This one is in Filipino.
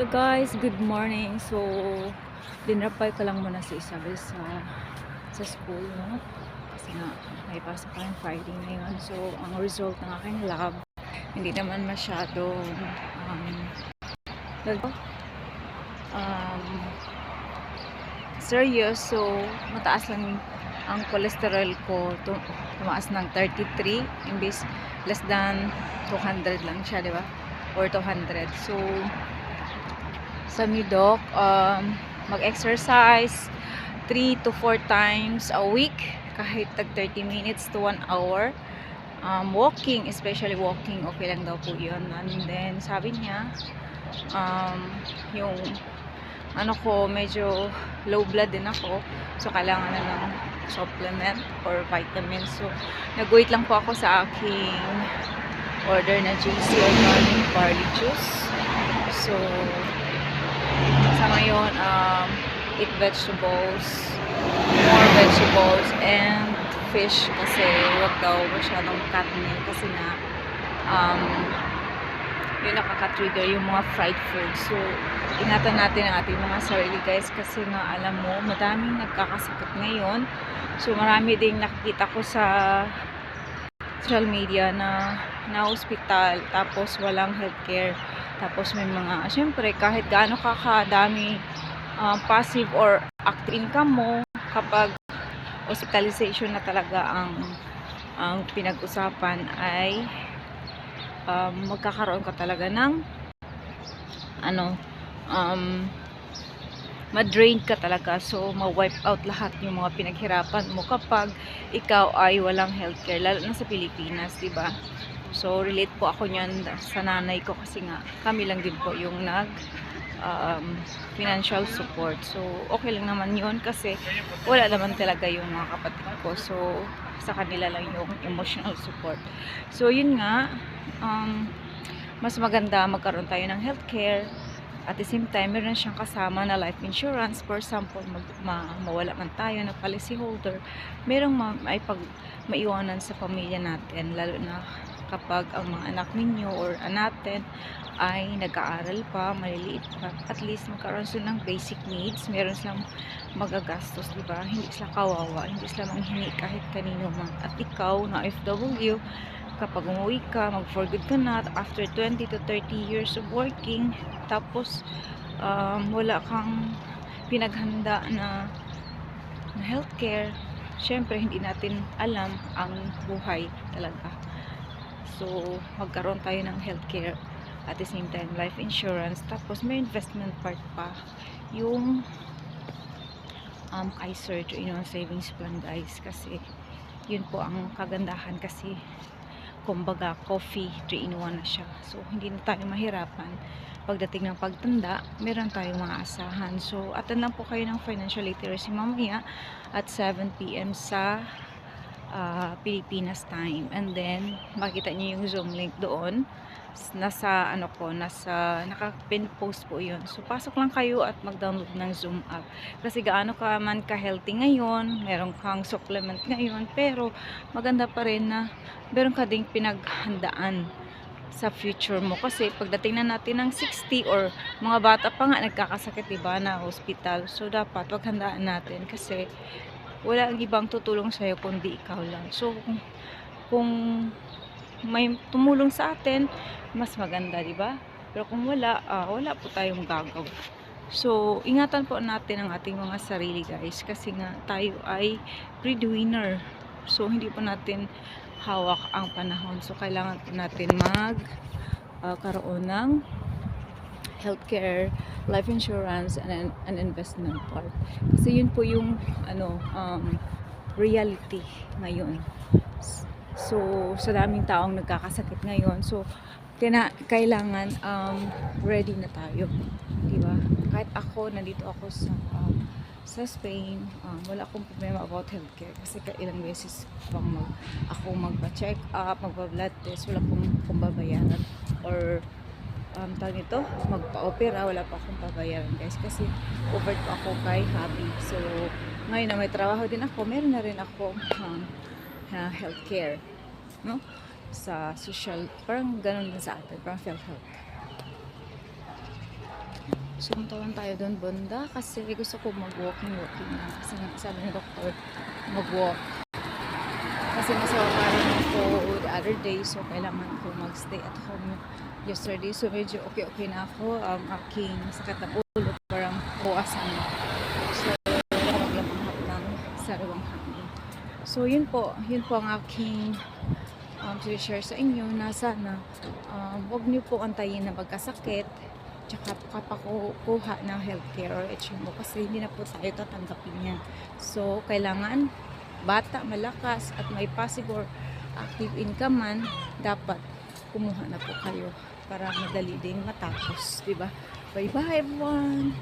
Hello guys, good morning. So, dinrapay ko lang muna si Isabel sa school, no? Kasi nga, may pasok pa yung Friday na yun. So, ang result ng aking lab, hindi naman masyado um, um, serious. So, mataas lang ang cholesterol ko. Tumaas ng 33, imbis less than 200 lang siya, di ba? Or 200. So, sa doc, mag-exercise 3 to 4 times a week, kahit tag 30 minutes to 1 hour. Walking, especially walking, okay lang daw po yun. And then, sabi niya, yung ano ko, medyo low blood din ako. So, kailangan na ng supplement or vitamins. So, nag-wait lang po ako sa aking order na JC Organic Barley Juice. So, sa ngayon, eat vegetables, more vegetables, and fish kasi wag daw masyadong kanin kasi na yun nakaka-trigger yung mga fried food. So, ingatan natin ang ating mga sarili guys kasi nga alam mo, madaming nagkakasakit ngayon. So, marami ding nakikita ko sa social media na hospital tapos walang healthcare. Tapos may mga, syempre kahit gaano kakadami passive or active income mo, kapag hospitalization na talaga ang pinag-usapan ay magkakaroon ka talaga ng ano, ma-drain ka talaga. So, ma-wipe out lahat yung mga pinaghirapan mo kapag ikaw ay walang healthcare, lalo na sa Pilipinas, diba? So, relate po ako niyan sa nanay ko kasi nga, kami lang din po yung financial support. So, okay lang naman yun kasi wala naman talaga yung mga kapatid ko. So, sa kanila lang yung emotional support. So, yun nga, mas maganda magkaroon tayo ng healthcare. At the same time, meron siyang kasama na life insurance. For example, mawala man tayo na policy holder, merong maiwanan sa pamilya natin, lalo na kapag ang mga anak ninyo or natin ay nag-aaral pa, maliliit pa. At least magkaroon sila ng basic needs, meron silang magagastos, diba? Hindi sila kawawa, hindi sila manghingi kahit kanino man. At ikaw na OFW, kapag umuwi ka, mag-for good ka na after 20 to 30 years of working, tapos wala kang pinaghanda na healthcare, syempre hindi natin alam ang buhay talaga. So, magkaroon tayo ng healthcare at the same time life insurance, tapos may investment part pa yung Kaiser savings plan guys, kasi yun po ang kagandahan kasi kumbaga coffee 3-in-1 na siya. So, hindi na tayo mahirapan pagdating ng pagtanda, meron tayong mga asahan. So, attend lang po kayo ng financial literacy mamaya at 7 PM sa Pilipinas time. And then, makita niyo yung Zoom link doon. Nasa, naka-pin post po yun. So, pasok lang kayo at mag-download ng Zoom app. Kasi gaano ka man ka-healthy ngayon, meron kang supplement ngayon, pero maganda pa rin na meron ka ding pinaghandaan sa future mo. Kasi pagdating na natin ng 60 or mga bata pa nga nagkakasakit, diba, na hospital. So, dapat waghandaan natin kasi wala ang ibang tutulong sa'yo kundi ikaw lang. So, kung may tumulong sa atin, mas maganda, di ba? Pero kung wala, wala po tayong gagawin. So, ingatan po natin ang ating mga sarili, guys, kasi nga tayo ay breadwinner. So, hindi po natin hawak ang panahon. So, kailangan po natin karoon ng healthcare, life insurance, and an investment part. Kasi yun po yung reality ngayon. So, sa daming taong nagkakasakit ngayon, so kailangan ready na tayo, di ba? Kahit ako, nandito ako sa Spain, wala akong problema about healthcare kasi ilang beses pang ako magpa-check up, magpa-blood test, wala akong babayaran, or tawag nito, magpa-opera, wala pa akong pabayaran guys kasi covered pa ako kay hubby. So, ngayon na may trabaho din ako, meron na rin ako healthcare, no? Sa social, parang ganun din sa atin, parang PhilHealth. Sumuntawan tayo doon banda kasi gusto ko mag-walking na. Kasi nga sabi ng doktor, mag-walk. Kasi nasawaparan ako the other day, so kailangan ko mag-stay at home yesterday. So medyo okay na ako. Aking sakit ng ulo parang buwasan na. So maglamanghap ng sariwang hangin. So yun po ang aking share sa inyo na sana huwag niyo po antayin na magkasakit tsaka kapakuha ng healthcare or HMO kasi hindi na po tayo tatanggapin yan. So kailangan bata, malakas at may possible active income man, dapat kumuha na po kayo para madali din matapos, di ba? Bye bye everyone.